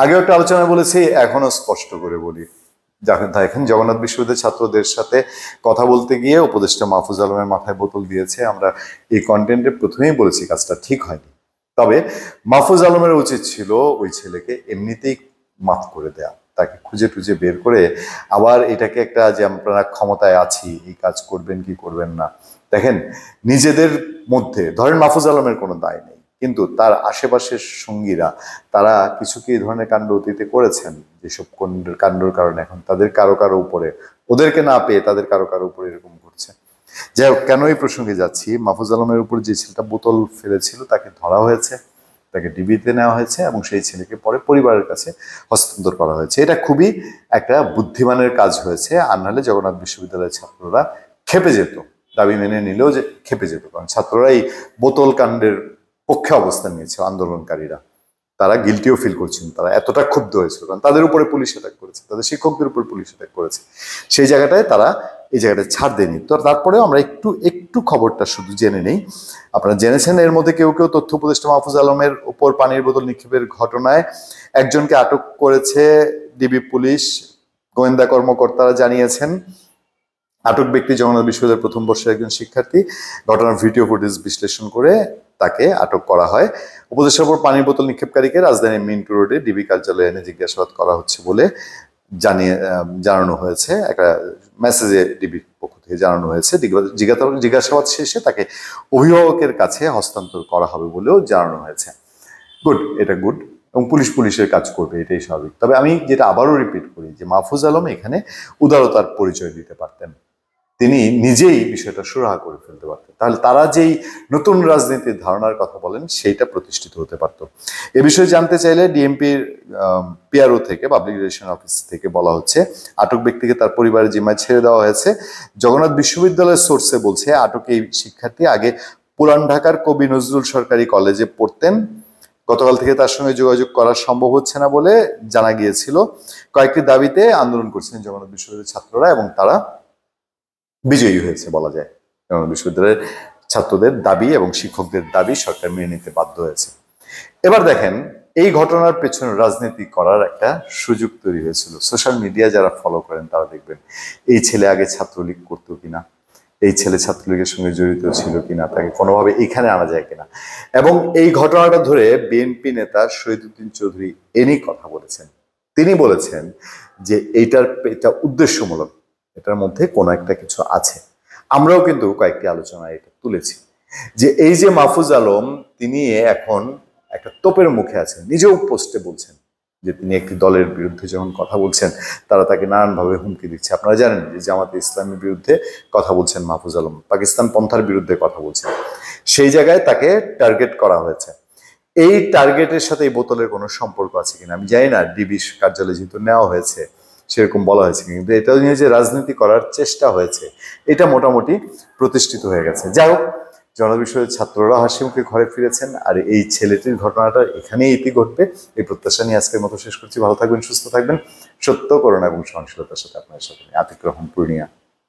আগেও একটা আলোচনায় বলেছি, এখনো স্পষ্ট করে বলি। দেখেন, জগন্নাথ বিশ্ববিদ্যালয়ের ছাত্রদের সাথে কথা বলতে গিয়ে উপদেষ্টা মাহফুজ আলমের মাথায় বোতল দিয়েছে। আমরা এই কন্টেন্টে প্রথমেই বলেছি কাজটা ঠিক হয়নি। তবে মাহফুজ আলমের উচিত ছিল ওই ছেলেকে এমনিতেই মাফ করে দেয়া, তাকে খুঁজে টুজে বের করে আবার এটাকে একটা যে আমরা ক্ষমতায় আছি এই কাজ করবেন কি করবেন না। দেখেন, নিজেদের মধ্যে ধরেন মাহফুজ আলমের কোনো দায় নেই, কিন্তু তার আশেপাশের সঙ্গীরা তারা কিছু কি এই ধরনের কাণ্ড অতীতে করেছেন, যেসব কাণ্ডর কারণে এখন তাদের কারো কারো উপরে, ওদেরকে না পেয়ে তাদের কারো কারো উপরে এরকম ঘটছে। যাই হোক, কেন এই প্রসঙ্গে যাচ্ছি, মাহফুজ আলমের উপর যে ছেলেটা বোতল ফেলেছিল তাকে ধরা হয়েছে, তাকে ডিবিতে নেওয়া হয়েছে এবং সেই ছেলেকে পরে পরিবারের কাছে হস্তান্তর করা হয়েছে। এটা খুবই একটা বুদ্ধিমানের কাজ হয়েছে, আর নাহলে জগন্নাথ বিশ্ববিদ্যালয়ের ছাত্ররা খেপে যেত, দাবি মেনে নিলেও যে খেপে যেত, কারণ ছাত্ররা এই বোতল কাণ্ডের পক্ষে অবস্থান নিয়েছে। আন্দোলনকারীরা তারা গিলটিও ফিল করছেন, তারা এতটা ক্ষুব্ধ হয়েছিল কারণ তাদের উপরে পুলিশ অ্যাটাক করেছে, তাদের শিক্ষকদের উপর পুলিশ অ্যাটাক করেছে। সেই জায়গাটায় তারা এই জায়গাটা ছাড় দেয়নি। তো তারপরেও আমরা একটু খবরটা শুধু জেনে নেই। আপনারা জেনেছেন এর মধ্যে কেউ কেউ তথ্য উপদেষ্টা মাহফুজ আলমের উপর পানির বোতল নিক্ষেপের ঘটনায় একজনকে আটক করেছে ডিবি পুলিশ। গোয়েন্দা কর্মকর্তারা জানিয়েছেন আটক ব্যক্তি জগন্নাথ বিশ্ববিদ্যালয়ের প্রথম বর্ষের একজন শিক্ষার্থী। ঘটনার ভিডিও ফুটেজ বিশ্লেষণ করে তাকে আটক করা হয়। উপদেষ্টার উপর পানির বোতল নিক্ষেপকারীকে রাজধানীর মিন্টু রোডে ডিবি কার্যালয়ে এনে জিজ্ঞাসাবাদ করা হচ্ছে বলে জানানো হয়েছে। একটা মেসেজে ডিবির পক্ষ থেকে জানানো হয়েছে। জিজ্ঞাসাবাদ শেষে তাকে অভিভাবকের কাছে হস্তান্তর করা হবে বলেও জানানো হয়েছে। গুড, এটা গুড, এবং পুলিশের কাজ করবে, এটাই স্বাভাবিক। তবে আমি যেটা আবারও রিপিট করি যে মাহফুজ আলম এখানে উদারতার পরিচয় দিতে পারতেন, তিনি নিজেই বিষয়টা সুরাহা করে ফেলতে পারতেন, তাহলে তারা যেই নতুন রাজনীতির ধারণার কথা বলেন সেইটা প্রতিষ্ঠিত হতে পারত। এ বিষয়ে জানতে চাইলে ডিএমপির পিআরও থেকে, পাবলিক রিলেশন অফিস থেকে বলা হচ্ছে আটক ব্যক্তিকে তার পরিবারের জিম্মায় ছেড়ে দেওয়া হয়েছে। জগন্নাথ বিশ্ববিদ্যালয়ের সোর্সে বলছে আটক এই শিক্ষার্থী আগে পুরান ঢাকার কবি নজরুল সরকারি কলেজে পড়তেন। গতকাল থেকে তার সঙ্গে যোগাযোগ করা সম্ভব হচ্ছে না বলে জানা গিয়েছিল। কয়েকটি দাবিতে আন্দোলন করছেন জগন্নাথ বিশ্ববিদ্যালয়ের ছাত্ররা এবং তারা বিজয়ী হয়েছে বলা যায়। জগন্নাথ বিশ্ববিদ্যালয়ের ছাত্রদের দাবি এবং শিক্ষকদের দাবি সরকার মেনে নিতে বাধ্য হয়েছে। এবার দেখেন, এই ঘটনার পেছনে রাজনীতি করার একটা সুযোগ তৈরি হয়েছিল। সোশ্যাল মিডিয়া যারা ফলো করেন তারা দেখবেন এই ছেলে আগে ছাত্রলীগ করতো কিনা, এই ছেলে ছাত্রলীগের সঙ্গে জড়িত ছিল কিনা, তাকে কোনোভাবে এখানে আনা যায় কিনা। এবং এই ঘটনাটা ধরে বিএনপি নেতা শহীদুদ্দিন চৌধুরী এনি কথা বলেছেন। তিনি বলেছেন যে এটা উদ্দেশ্যমূলক, এটার মধ্যে কোনো একটা কিছু আছে। আমরাও কিন্তু কয়েকটি আলোচনায় এটা তুলেছি যে এই যে মাহফুজ আলম, তিনি এখন একটা তোপের মুখে আছেন। নিজেও পোস্টে বলছেন যে তিনি একটি দলের বিরুদ্ধে যখন কথা বলছেন তারা তাকে নানানভাবে হুমকি দিচ্ছে। আপনারা জানেন যে জামাতে ইসলামের বিরুদ্ধে কথা বলছেন মাহফুজ আলম, পাকিস্তান পন্থার বিরুদ্ধে কথা বলছেন, সেই জায়গায় তাকে টার্গেট করা হয়েছে। এই টার্গেটের সাথে এই বোতলের কোনো সম্পর্ক আছে কিনা আমি জানি না, ডিবি কার্যালয়ে যেহেতু নেওয়া হয়েছে সেরকম বলা হয়েছে, কিন্তু এটা নিয়ে যে রাজনীতি করার চেষ্টা হয়েছে এটা মোটামুটি প্রতিষ্ঠিত হয়ে গেছে। যাই হোক, জগন্নাথ বিশ্ববিদ্যালয়ের ছাত্ররা হাসিমুখে ঘরে ফিরেছেন, আর এই ছেলেটির ঘটনাটা এখানেই ইতি ঘটবে এই প্রত্যাশা নিয়ে আজকের মতো শেষ করছি। ভালো থাকবেন, সুস্থ থাকবেন। সত্য, করুণা এবং সহনশীলতার সাথে আপনার সাথে আতিক রহমান পূর্ণিয়া।